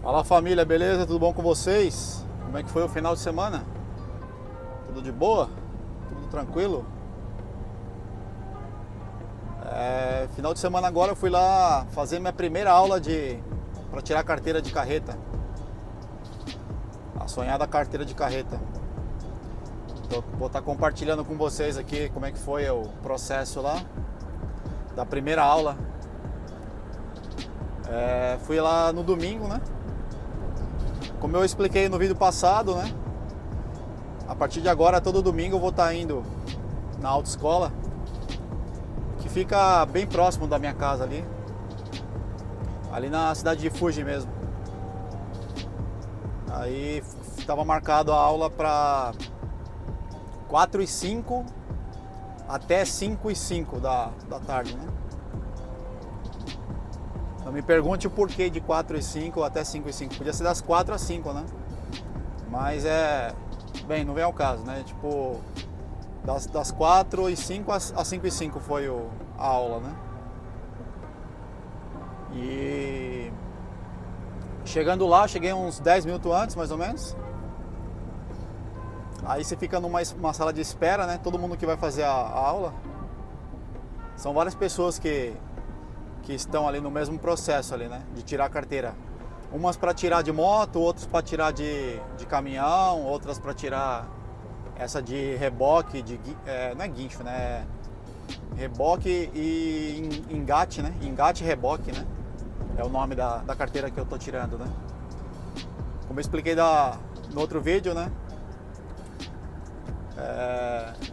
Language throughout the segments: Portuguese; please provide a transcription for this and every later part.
Fala família, beleza? Tudo bom com vocês? Como é que foi o final de semana? Tudo de boa? Tudo tranquilo? Final de semana agora eu fui lá fazer minha primeira aula para tirar a carteira de carreta. A sonhada carteira de carreta. Vou estar compartilhando com vocês aqui como é que foi o processo lá da primeira aula. Fui lá no domingo, né? Como eu expliquei no vídeo passado, né? A partir de agora, todo domingo eu vou estar indo na autoescola, que fica bem próximo da minha casa ali na cidade de Fuji mesmo. Aí estava marcado a aula para 4h05 até 5h05 da tarde, né? Não me pergunte o porquê de 4h05 até 5h05. Podia ser das 4 às 5, né? Mas bem, não vem ao caso, né? Tipo, das 4h05 às 5h05 foi a aula, né? E chegando lá, cheguei uns 10 minutos antes, mais ou menos. Aí você fica numa sala de espera, né? Todo mundo que vai fazer a aula. São várias pessoas que estão ali no mesmo processo ali, né? De tirar a carteira. Umas para tirar de moto, outras para tirar de caminhão, outras para tirar essa de reboque, não é guincho, né? Reboque e engate, né? Engate e reboque, né? É o nome da carteira que eu tô tirando, né? Como eu expliquei no outro vídeo, né?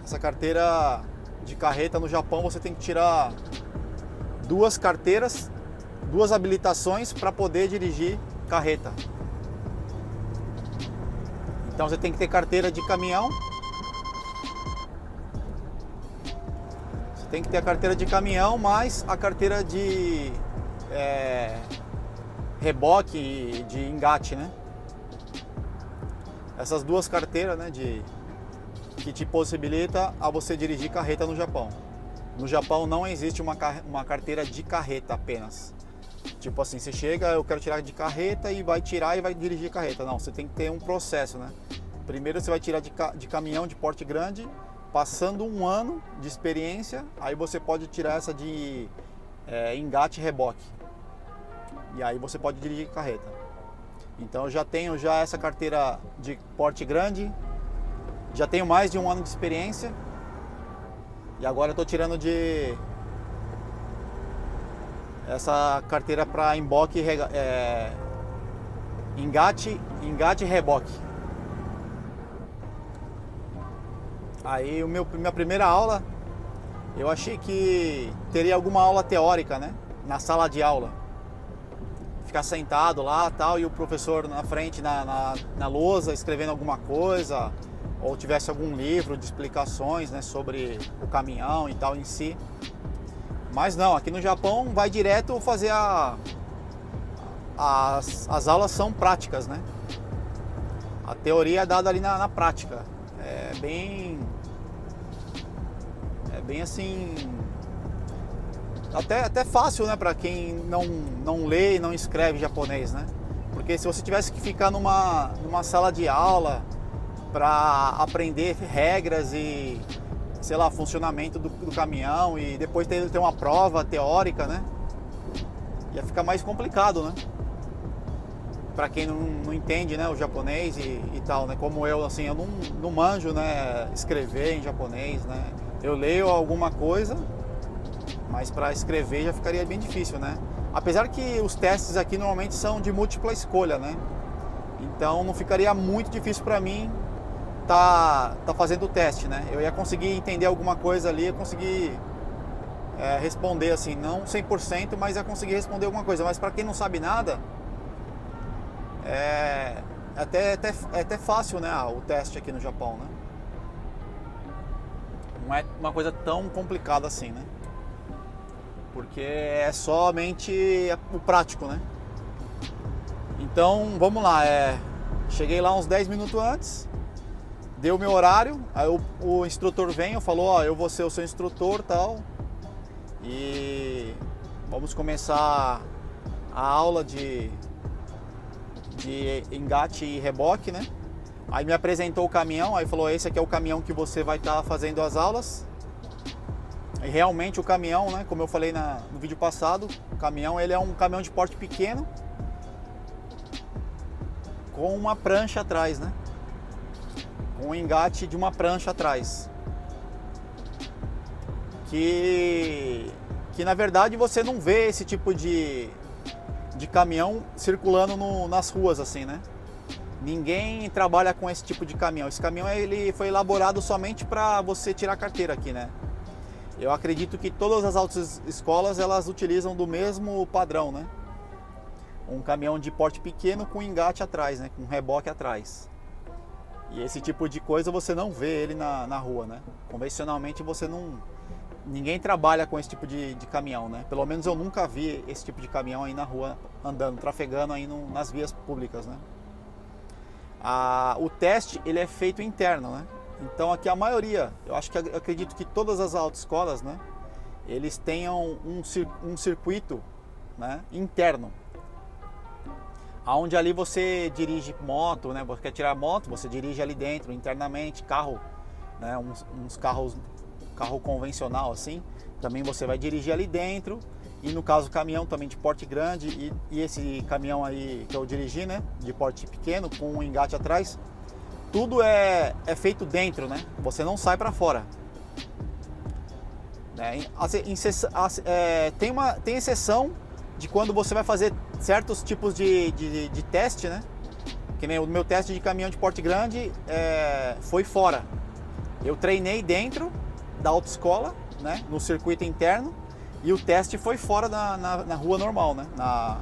Essa carteira de carreta no Japão você tem que tirar duas carteiras, duas habilitações para poder dirigir carreta. Então você tem que ter carteira de caminhão. Você tem que ter a carteira de caminhão mais a carteira de reboque e de engate, né? Essas duas carteiras, né, que te possibilita a você dirigir carreta no Japão. No Japão não existe uma carteira de carreta apenas. Tipo assim, você chega, eu quero tirar de carreta e vai tirar e vai dirigir carreta. Não, você tem que ter um processo, né? Primeiro você vai tirar de caminhão de porte grande, passando um ano de experiência, aí você pode tirar essa de engate e reboque. E aí você pode dirigir carreta. Então eu já tenho essa carteira de porte grande, já tenho mais de um ano de experiência. E agora eu tô tirando essa carteira para emboque, engate e reboque. Aí minha primeira aula, eu achei que teria alguma aula teórica, né? Na sala de aula. Ficar sentado lá tal, e o professor na frente, na lousa, escrevendo alguma coisa, ou tivesse algum livro de explicações, né, sobre o caminhão e tal em si. Mas não, aqui no Japão vai direto fazer as aulas são práticas, né? A teoria é dada ali na prática. É bem assim, até fácil, né, para quem não lê e não escreve japonês, né? Porque se você tivesse que ficar numa sala de aula para aprender regras e, sei lá, funcionamento do caminhão e depois ter uma prova teórica, né? Ia ficar mais complicado, né? Para quem não entende, né, o japonês e tal, né? Como eu, assim, eu não manjo, né, escrever em japonês, né? Eu leio alguma coisa, mas para escrever já ficaria bem difícil, né? Apesar que os testes aqui normalmente são de múltipla escolha, né? Então não ficaria muito difícil para mim tá fazendo o teste, né? Eu ia conseguir entender alguma coisa ali, ia conseguir responder assim, não 100%, mas ia conseguir responder alguma coisa. Mas para quem não sabe nada, é até fácil, né, o teste aqui no Japão, né? Não é uma coisa tão complicada assim, né? Porque é somente o prático, né? Então, vamos lá, cheguei lá uns 10 minutos antes, deu meu horário, aí o instrutor veio, falou, ó, eu vou ser o seu instrutor, tal, e vamos começar a aula de engate e reboque, né? Aí me apresentou o caminhão, aí falou, esse aqui é o caminhão que você vai estar fazendo as aulas. E realmente o caminhão, né, como eu falei no vídeo passado, o caminhão ele é um caminhão de porte pequeno com uma prancha atrás, né? Com um engate de uma prancha atrás. Que na verdade você não vê esse tipo de caminhão circulando nas ruas assim, né? Ninguém trabalha com esse tipo de caminhão. Esse caminhão ele foi elaborado somente para você tirar carteira aqui, né? Eu acredito que todas as autoescolas elas utilizam do mesmo padrão, né? Um caminhão de porte pequeno com engate atrás, né? Com reboque atrás. E esse tipo de coisa você não vê ele na rua, né? Convencionalmente você não... Ninguém trabalha com esse tipo de caminhão, né? Pelo menos eu nunca vi esse tipo de caminhão aí na rua andando, trafegando aí nas vias públicas, né? O teste ele é feito interno, né? Então aqui a maioria, eu acredito que todas as autoescolas, né, eles tenham um circuito, né, interno, aonde ali você dirige moto, né, você quer tirar moto, você dirige ali dentro, internamente, carro, né, carro convencional assim, também você vai dirigir ali dentro, e no caso caminhão também de porte grande, e esse caminhão aí que eu dirigi, né, de porte pequeno, com um engate atrás, tudo é feito dentro, né? Você não sai para fora. Tem exceção de quando você vai fazer certos tipos de teste, né? Que nem o meu teste de caminhão de porte grande foi fora. Eu treinei dentro da autoescola, né? No circuito interno, e o teste foi fora na rua normal, né? Na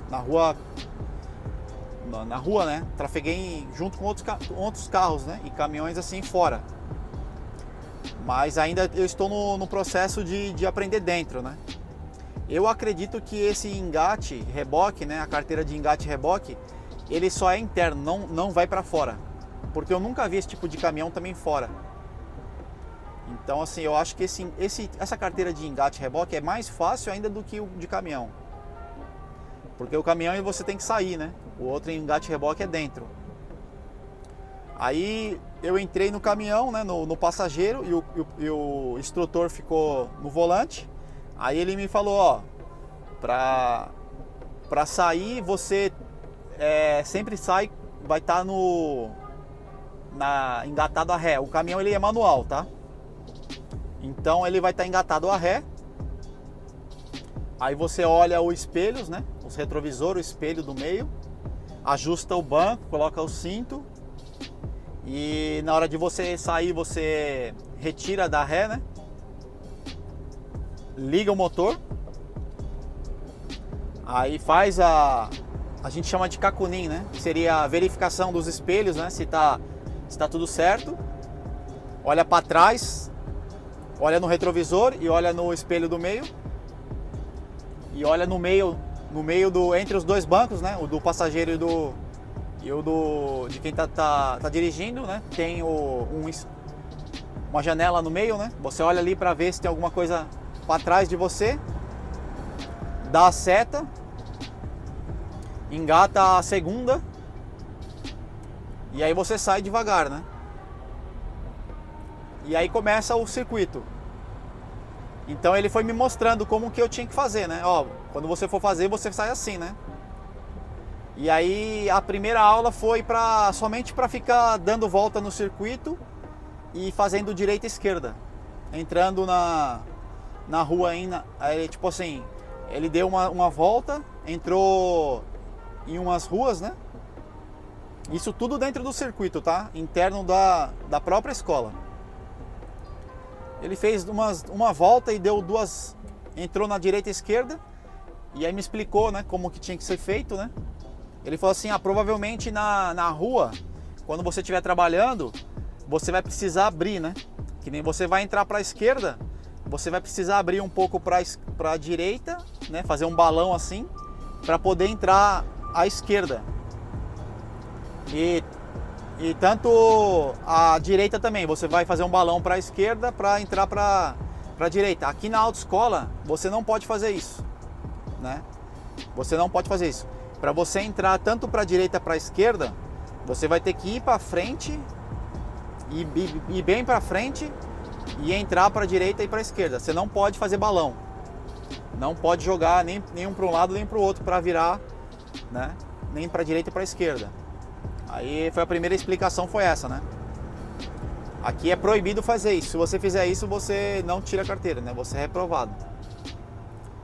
rua, né? Trafeguei junto com outros carros, né? E caminhões assim fora. Mas ainda eu estou no processo de aprender dentro, né? Eu acredito que esse engate reboque, né? A carteira de engate reboque, ele só é interno, não vai para fora. Porque eu nunca vi esse tipo de caminhão também fora. Então assim, eu acho que essa carteira de engate reboque é mais fácil ainda do que o de caminhão. Porque o caminhão você tem que sair, né? O outro engate reboque é dentro. Aí eu entrei no caminhão, né? No passageiro, e o instrutor ficou no volante. Aí ele me falou, ó, pra sair você sempre sai, vai estar engatado a ré. O caminhão ele é manual, tá? Então ele vai estar engatado a ré. Aí você olha os espelhos, né? Os retrovisores, o espelho do meio, ajusta o banco, coloca o cinto, e na hora de você sair você retira da ré, né? Liga o motor, aí faz a gente chama de cacunim, né? Que seria a verificação dos espelhos, né? Se tá tudo certo. Olha para trás, olha no retrovisor e olha no espelho do meio. E olha no meio entre os dois bancos, né? O do passageiro e o de quem tá dirigindo, né? Tem uma janela no meio, né? Você olha ali para ver se tem alguma coisa para trás de você, dá a seta, engata a segunda e aí você sai devagar, né? E aí começa o circuito. Então ele foi me mostrando como que eu tinha que fazer, né? Ó, quando você for fazer, você sai assim, né? E aí a primeira aula foi somente para ficar dando volta no circuito e fazendo direita e esquerda, entrando na rua ainda. Aí, tipo assim, ele deu uma volta, entrou em umas ruas, né? Isso tudo dentro do circuito, tá? Interno da própria escola. Ele fez uma volta e deu duas, entrou na direita e esquerda, e aí me explicou, né, como que tinha que ser feito, né? Ele falou assim, provavelmente na rua, quando você estiver trabalhando, você vai precisar abrir, né? Que nem você vai entrar para a esquerda, você vai precisar abrir um pouco para a direita, né? Fazer um balão assim, para poder entrar à esquerda. E tanto a direita também, você vai fazer um balão para a esquerda para entrar para a direita. Aqui na autoescola você não pode fazer isso, né? Você não pode fazer isso. para você entrar tanto para a direita para a esquerda, você vai ter que ir para frente, ir bem para frente e entrar para a direita e para a esquerda. Você não pode fazer balão, não pode jogar nenhum para um lado nem para o outro para virar, né? Nem para a direita e para a esquerda. Aí foi a primeira explicação, foi essa, né? Aqui é proibido fazer isso. Se você fizer isso, você não tira a carteira, né? Você é reprovado.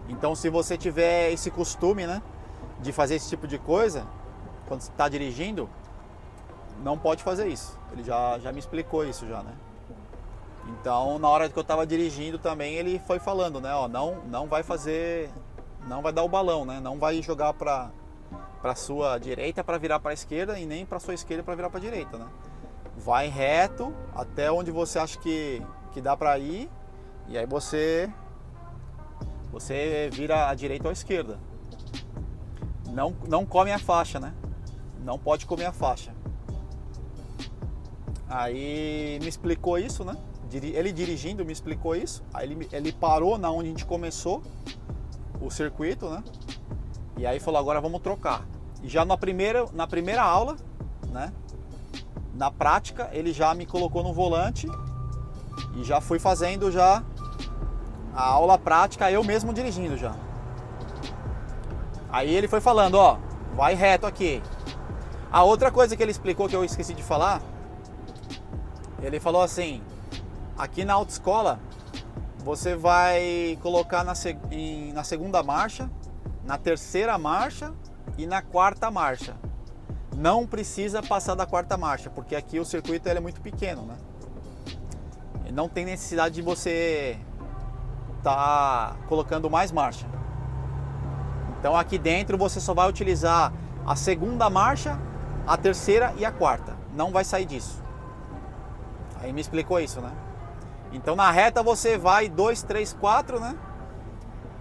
Então, se você tiver esse costume, né, de fazer esse tipo de coisa, quando você está dirigindo, não pode fazer isso. Ele já me explicou isso já, né? Então, na hora que eu estava dirigindo também, ele foi falando, né? Ó, não vai fazer, não vai dar o balão, né? Não vai jogar para sua direita para virar para a esquerda e nem para sua esquerda para virar para a direita, né? Vai reto até onde você acha que dá para ir e aí você vira à direita ou à esquerda. Não come a faixa, né? Não pode comer a faixa. Aí me explicou isso, né? Ele dirigindo me explicou isso. Aí ele parou na onde a gente começou o circuito, né? E aí falou, agora vamos trocar. E já na primeira aula, né? Na prática, ele já me colocou no volante e já fui fazendo já a aula prática, eu mesmo dirigindo já. Aí ele foi falando, ó, vai reto aqui. A outra coisa que ele explicou que eu esqueci de falar, ele falou assim, aqui na autoescola você vai colocar na segunda marcha, na terceira marcha e na quarta marcha. Não precisa passar da quarta marcha, porque aqui o circuito ele é muito pequeno, né? Não tem necessidade de você tá colocando mais marcha. Então aqui dentro você só vai utilizar a segunda marcha, a terceira e a quarta. Não vai sair disso. Aí me explicou isso, né? Então na reta você vai 2, 3, 4, né?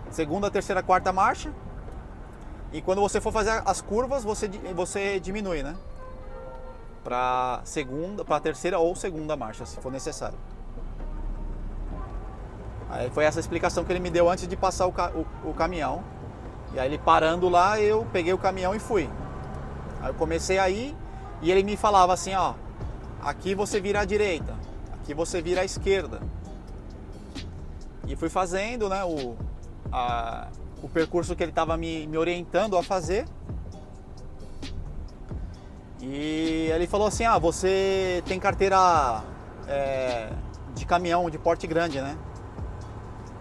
Segunda, terceira, quarta marcha. E quando você for fazer as curvas, você diminui, né? Para terceira ou segunda marcha, se for necessário. Aí foi essa explicação que ele me deu antes de passar o caminhão. E aí ele parando lá, eu peguei o caminhão e fui. Aí eu comecei a ir e ele me falava assim, ó, aqui você vira à direita, aqui você vira à esquerda. E fui fazendo, né, o percurso que ele estava me orientando a fazer. E ele falou assim, você tem carteira de caminhão de porte grande, né?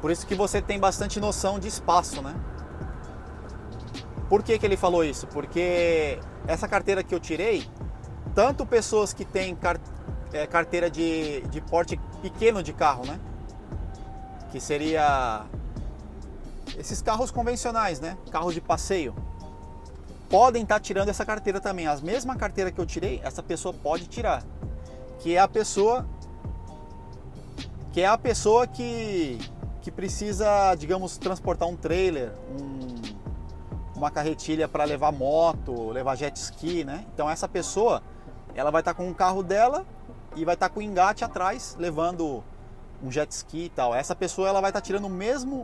Por isso que você tem bastante noção de espaço, né? Por que ele falou isso? Porque essa carteira que eu tirei, tanto pessoas que têm carteira de porte pequeno de carro, né? Que seria esses carros convencionais, né? Carros de passeio. Podem estar tirando essa carteira também. A mesma carteira que eu tirei, essa pessoa pode tirar. Que é a pessoa que precisa, digamos, transportar um trailer, uma carretilha para levar moto, levar jet ski, né? Então essa pessoa, ela vai estar com o carro dela e vai estar com o engate atrás, levando um jet ski e tal. Essa pessoa ela vai estar tirando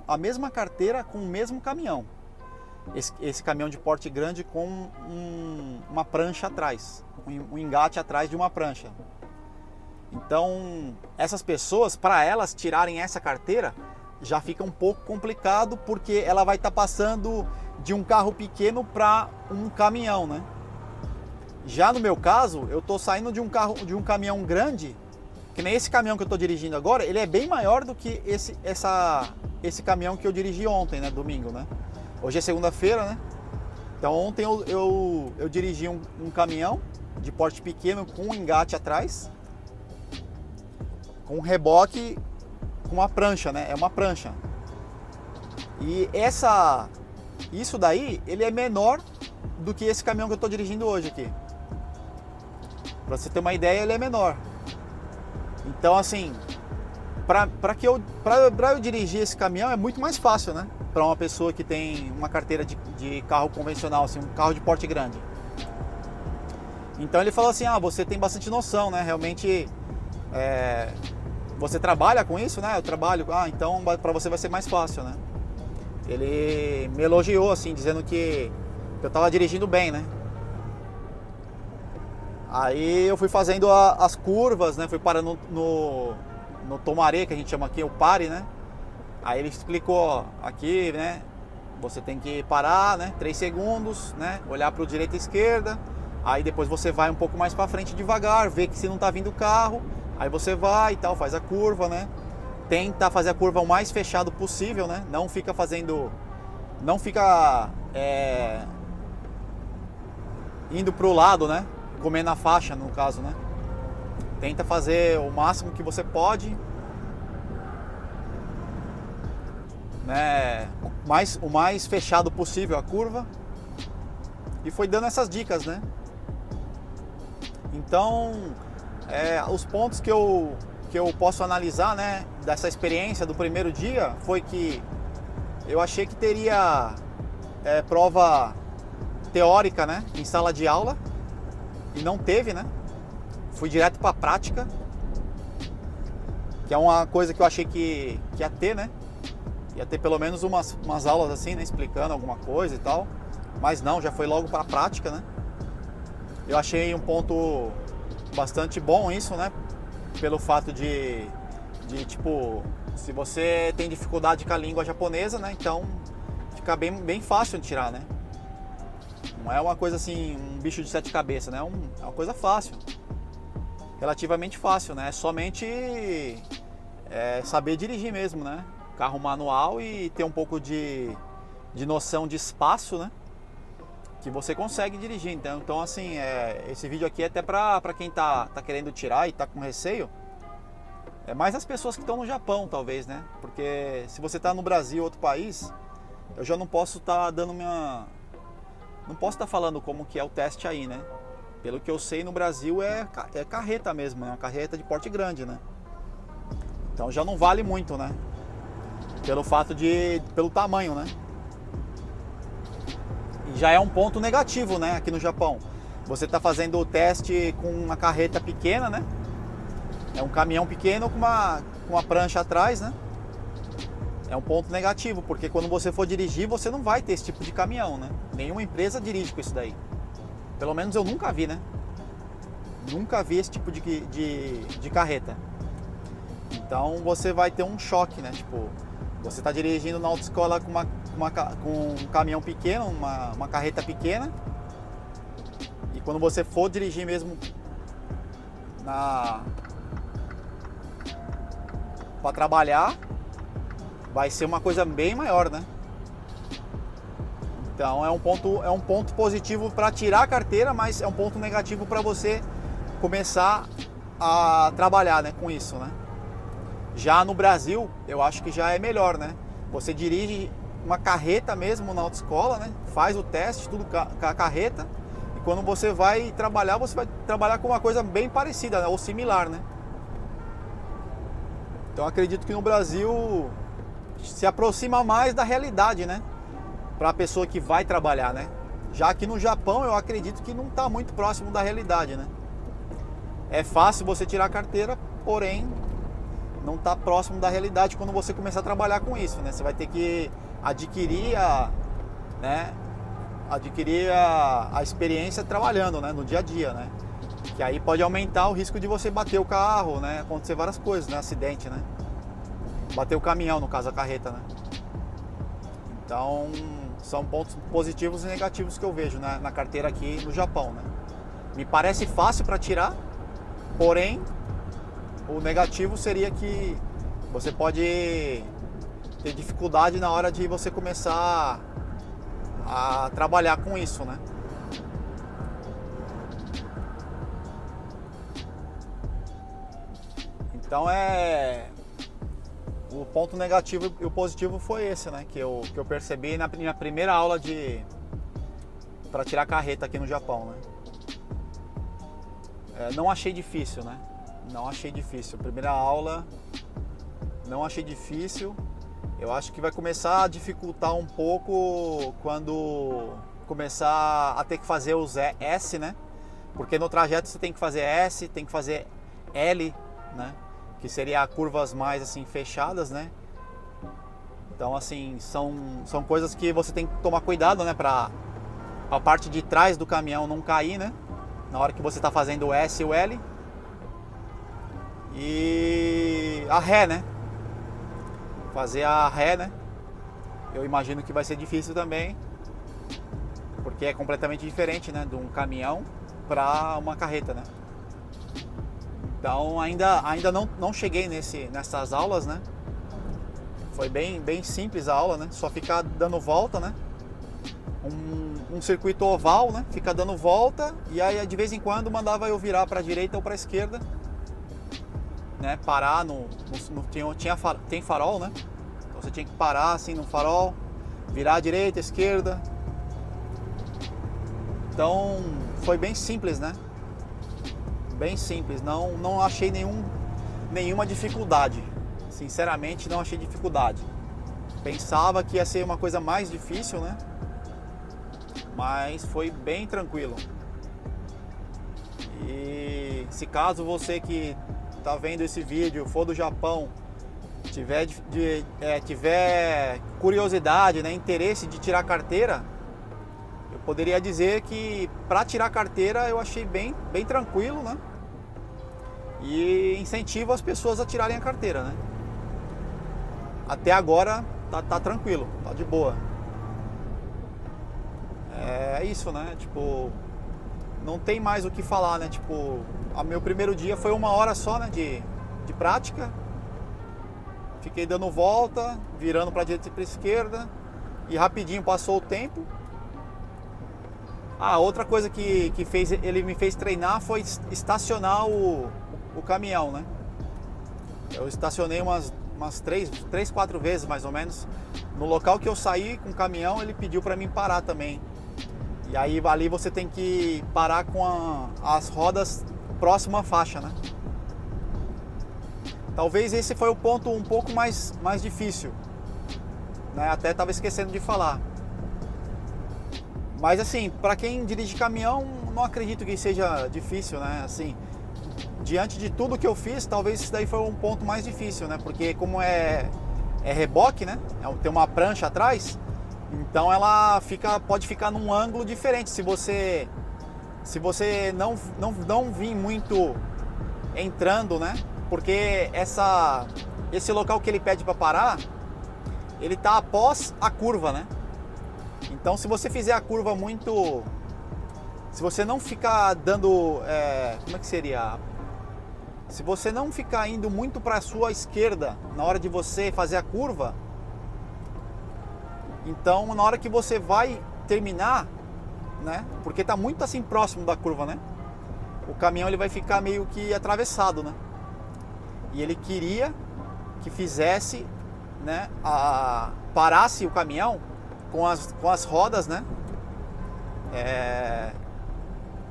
a mesma carteira com o mesmo caminhão. Esse caminhão de porte grande com uma prancha atrás, um engate atrás de uma prancha. Então, essas pessoas, para elas tirarem essa carteira, já fica um pouco complicado, porque ela vai estar passando de um carro pequeno para um caminhão, né? Já no meu caso, eu estou saindo de um caminhão grande, que nem esse caminhão que eu estou dirigindo agora, ele é bem maior do que esse caminhão que eu dirigi ontem, né? Domingo, né? Hoje é segunda-feira, né? Então ontem eu dirigi um caminhão de porte pequeno com um engate atrás, com um reboque, com uma prancha, né? É uma prancha. E isso daí, ele é menor do que esse caminhão que eu estou dirigindo hoje aqui. Para você ter uma ideia, ele é menor. Então, assim, para eu dirigir esse caminhão é muito mais fácil, né? Para uma pessoa que tem uma carteira de carro convencional, assim, um carro de porte grande. Então ele falou assim, você tem bastante noção, né? Realmente, você trabalha com isso, né? Eu trabalho, então para você vai ser mais fácil, né? Ele me elogiou, assim, dizendo que Eu tava dirigindo bem, né? Aí eu fui fazendo as curvas, né? Fui parando no tomaré, que a gente chama aqui o pare, né? Aí ele explicou, ó, aqui, né? Você tem que parar, né? 3 segundos, né? Olhar para o direita e esquerda. Aí depois você vai um pouco mais para frente devagar, vê que se não tá vindo o carro. Aí você vai e tal, faz a curva, né? Tenta fazer a curva o mais fechado possível, né? Não fica fazendo... Não fica indo pro lado, né? Comendo a faixa, no caso, né? Tenta fazer o máximo que você pode, né? O mais fechado possível a curva. E foi dando essas dicas, né? Então, os pontos que eu posso analisar, né, dessa experiência do primeiro dia foi que eu achei que teria prova teórica, né, em sala de aula, e não teve, né? Fui direto para a prática, que é uma coisa que eu achei que ia ter, né? Ia ter pelo menos umas aulas assim, né, explicando alguma coisa e tal, mas não, já foi logo para a prática, né? Eu achei um ponto bastante bom isso, né? Pelo fato de tipo, se você tem dificuldade com a língua japonesa, né? Então fica bem fácil de tirar, né? Não é uma coisa assim, um bicho de 7 cabeças, né? É uma coisa fácil, relativamente fácil, né? É somente saber dirigir mesmo, né? Carro manual e ter um pouco de noção de espaço, né? Que você consegue dirigir. Então assim, esse vídeo aqui é até pra quem tá querendo tirar e tá com receio. É mais as pessoas que estão no Japão, talvez, né? Porque se você tá no Brasil, outro país, eu já não posso estar dando não posso estar falando como que é o teste aí, né? Pelo que eu sei, no Brasil é carreta mesmo, é uma carreta de porte grande, né? Então já não vale muito, né? Pelo tamanho, né? E já é um ponto negativo, né? Aqui no Japão. Você está fazendo o teste com uma carreta pequena, né? É um caminhão pequeno com uma prancha atrás, né? É um ponto negativo, porque quando você for dirigir, você não vai ter esse tipo de caminhão, né? Nenhuma empresa dirige com isso daí. Pelo menos eu nunca vi, né? Nunca vi esse tipo de carreta. Então você vai ter um choque, né? Tipo, você está dirigindo na autoescola com um caminhão pequeno, uma carreta pequena. E quando você for dirigir mesmo para trabalhar, vai ser uma coisa bem maior, né? Então é um ponto positivo para tirar a carteira, mas é um ponto negativo para você começar a trabalhar, né, com isso, né? Já no Brasil, eu acho que já é melhor, né? Você dirige uma carreta mesmo na autoescola, né? Faz o teste, tudo com a carreta, e quando você vai trabalhar com uma coisa bem parecida, né? Ou similar, né? Então acredito que no Brasil se aproxima mais da realidade, né? Para a pessoa que vai trabalhar, né? Já que no Japão eu acredito que não está muito próximo da realidade, né? É fácil você tirar a carteira, porém não está próximo da realidade quando você começar a trabalhar com isso, né? Você vai ter que adquirir a experiência trabalhando, né? No dia a dia, né? Que aí pode aumentar o risco de você bater o carro, né? Acontecer várias coisas, né? Acidente, né? Bater o caminhão, no caso a carreta, né? Então são pontos positivos e negativos que eu vejo, né, na carteira aqui no Japão, né? Me parece fácil para tirar, porém o negativo seria que você pode ter dificuldade na hora de você começar a trabalhar com isso, né? Então o ponto negativo e o positivo foi esse, né? Que eu percebi na minha primeira aula para tirar carreta aqui no Japão, né? Não achei difícil, né? Não achei difícil. Primeira aula, não achei difícil. Eu acho que vai começar a dificultar um pouco quando começar a ter que fazer os S, né? Porque no trajeto você tem que fazer S, tem que fazer L, né? Que seria curvas mais assim fechadas, né? Então assim, são coisas que você tem que tomar cuidado, né? a parte de trás do caminhão não cair, né? Na hora que você está fazendo o S e o L. E a ré, né? Fazer a ré, né? Eu imagino que vai ser difícil também, porque é completamente diferente, né? De um caminhão para uma carreta, né? Então ainda não cheguei nessas aulas, né? Foi bem simples a aula, né? Só ficar dando volta, né? Um circuito oval, né? Fica dando volta e aí de vez em quando mandava eu virar para a direita ou para a esquerda, né? Parar tem farol, né? Então você tinha que parar assim no farol, virar à direita, à esquerda. Então foi bem simples, né? Bem simples, não achei nenhuma dificuldade. Sinceramente, não achei dificuldade. Pensava que ia ser uma coisa mais difícil, né? Mas foi bem tranquilo. E se caso você que está vendo esse vídeo for do Japão, tiver curiosidade, né, interesse de tirar carteira, eu poderia dizer que para tirar carteira eu achei bem tranquilo, né? E incentivo as pessoas a tirarem a carteira, né? Até agora tá tranquilo, tá de boa. É isso, né? Tipo, não tem mais o que falar, né? Tipo, o meu primeiro dia foi 1 hora só, né? De prática. Fiquei dando volta, virando para direita e para esquerda, e rapidinho passou o tempo. Outra coisa que ele me fez treinar foi estacionar o caminhão, né? Eu estacionei umas 3, 4 vezes mais ou menos. No local que eu saí com o caminhão, ele pediu para mim parar também. E aí ali você tem que parar com as rodas próximo à faixa, né? Talvez esse foi o ponto um pouco mais difícil, né? Até estava esquecendo de falar. Mas assim, para quem dirige caminhão, não acredito que seja difícil, né? Assim, diante de tudo que eu fiz, talvez isso daí foi um ponto mais difícil, né? Porque como é reboque, né? Tem uma prancha atrás, então ela pode ficar num ângulo diferente. Se você não vir muito entrando, né? Porque esse local que ele pede para parar, ele tá após a curva, né? Então se você fizer a curva muito... Se você não ficar dando... como é que seria? Se você não ficar indo muito para a sua esquerda na hora de você fazer a curva, então na hora que você vai terminar, né? Porque tá muito assim próximo da curva, né? O caminhão ele vai ficar meio que atravessado, né? E ele queria que fizesse, né? Parasse o caminhão com as rodas, né?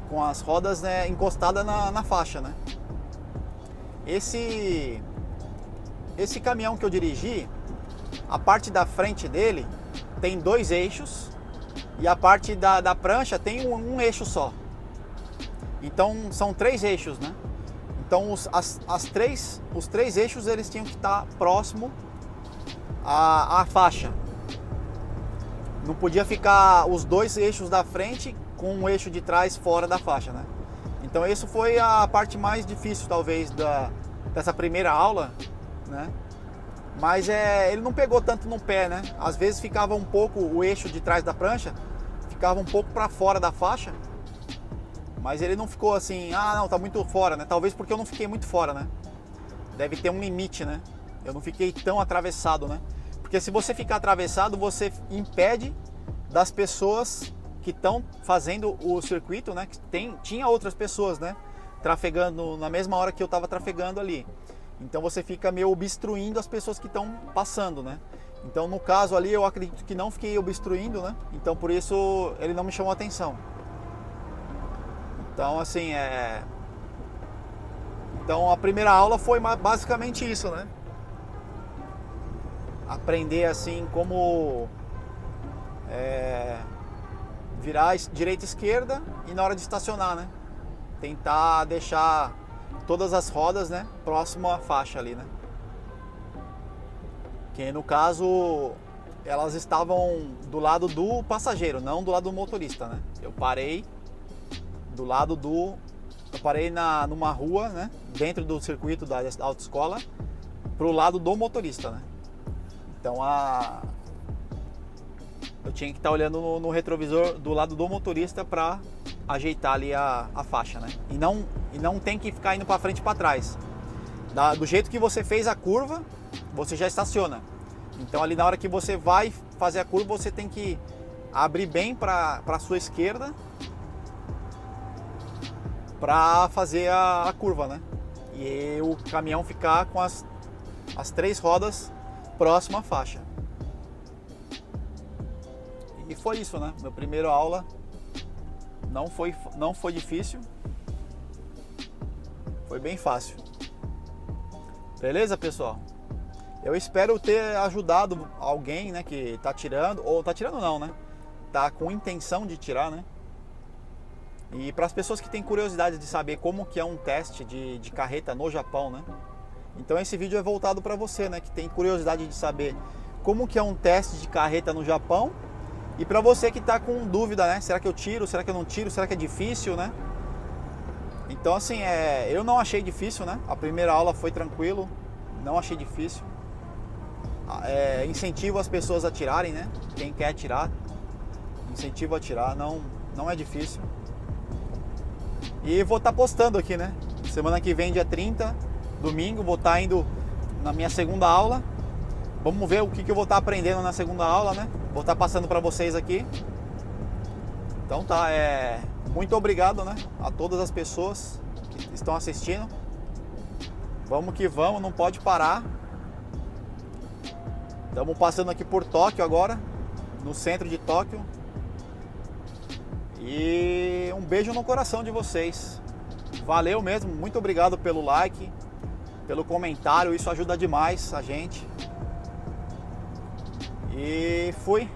Com as rodas, né, encostadas na faixa, né? Esse caminhão que eu dirigi, a parte da frente dele tem 2 eixos e a parte da prancha tem um eixo só. Então são 3 eixos, né? Então os 3 eixos eles tinham que estar próximo à faixa. Não podia ficar os 2 eixos da frente com um eixo de trás fora da faixa, né? Então isso foi a parte mais difícil talvez dessa primeira aula, né? Mas ele não pegou tanto no pé, né? Às vezes ficava um pouco, o eixo de trás da prancha ficava um pouco para fora da faixa, mas ele não ficou assim, não, tá muito fora, né? Talvez porque eu não fiquei muito fora, né? Deve ter um limite, né? Eu não fiquei tão atravessado, né? Porque se você ficar atravessado, você impede das pessoas que estão fazendo o circuito, né? Que tinha outras pessoas, né? Trafegando na mesma hora que eu estava trafegando ali. Então você fica meio obstruindo as pessoas que estão passando, né? Então no caso ali eu acredito que não fiquei obstruindo, né? Então por isso ele não me chamou a atenção. Então assim, Então a primeira aula foi basicamente isso, né? Aprender assim como virar direita e esquerda e na hora de estacionar, né? Tentar deixar todas as rodas, né, próximo à faixa ali, né? Que no caso elas estavam do lado do passageiro, não do lado do motorista, né? Eu parei do lado do... Eu parei numa rua, né? Dentro do circuito da autoescola, pro lado do motorista, né? Então eu tinha que estar olhando no retrovisor do lado do motorista para ajeitar ali a faixa, né? E não tem que ficar indo para frente e para trás. Do jeito que você fez a curva, você já estaciona. Então ali na hora que você vai fazer a curva, você tem que abrir bem para a sua esquerda para fazer a curva, né? E o caminhão ficar com as 3 rodas próximo à faixa. E foi isso, né? Meu primeiro aula não foi difícil, foi bem fácil. Beleza, pessoal? Eu espero ter ajudado alguém, né, que tá tirando, ou tá tirando não, né? Tá com intenção de tirar, né? E para as pessoas que têm curiosidade de saber como que é um teste de carreta no Japão, né? Então esse vídeo é voltado para você, né, que tem curiosidade de saber como que é um teste de carreta no Japão. E para você que está com dúvida, né? Será que eu tiro? Será que eu não tiro? Será que é difícil, né? Então assim, eu não achei difícil, né? A primeira aula foi tranquilo, não achei difícil. Incentivo as pessoas a tirarem, né? Quem quer tirar, incentivo a tirar, não é difícil. E vou estar postando aqui, né? Semana que vem, dia 30, domingo, vou estar indo na minha segunda aula. Vamos ver o que eu vou estar aprendendo na segunda aula, né? Vou estar passando para vocês aqui. Então tá, muito obrigado, né, a todas as pessoas que estão assistindo. Vamos que vamos, não pode parar. Estamos passando aqui por Tóquio agora, no centro de Tóquio. E um beijo no coração de vocês. Valeu mesmo, muito obrigado pelo like, pelo comentário, isso ajuda demais a gente. E fui.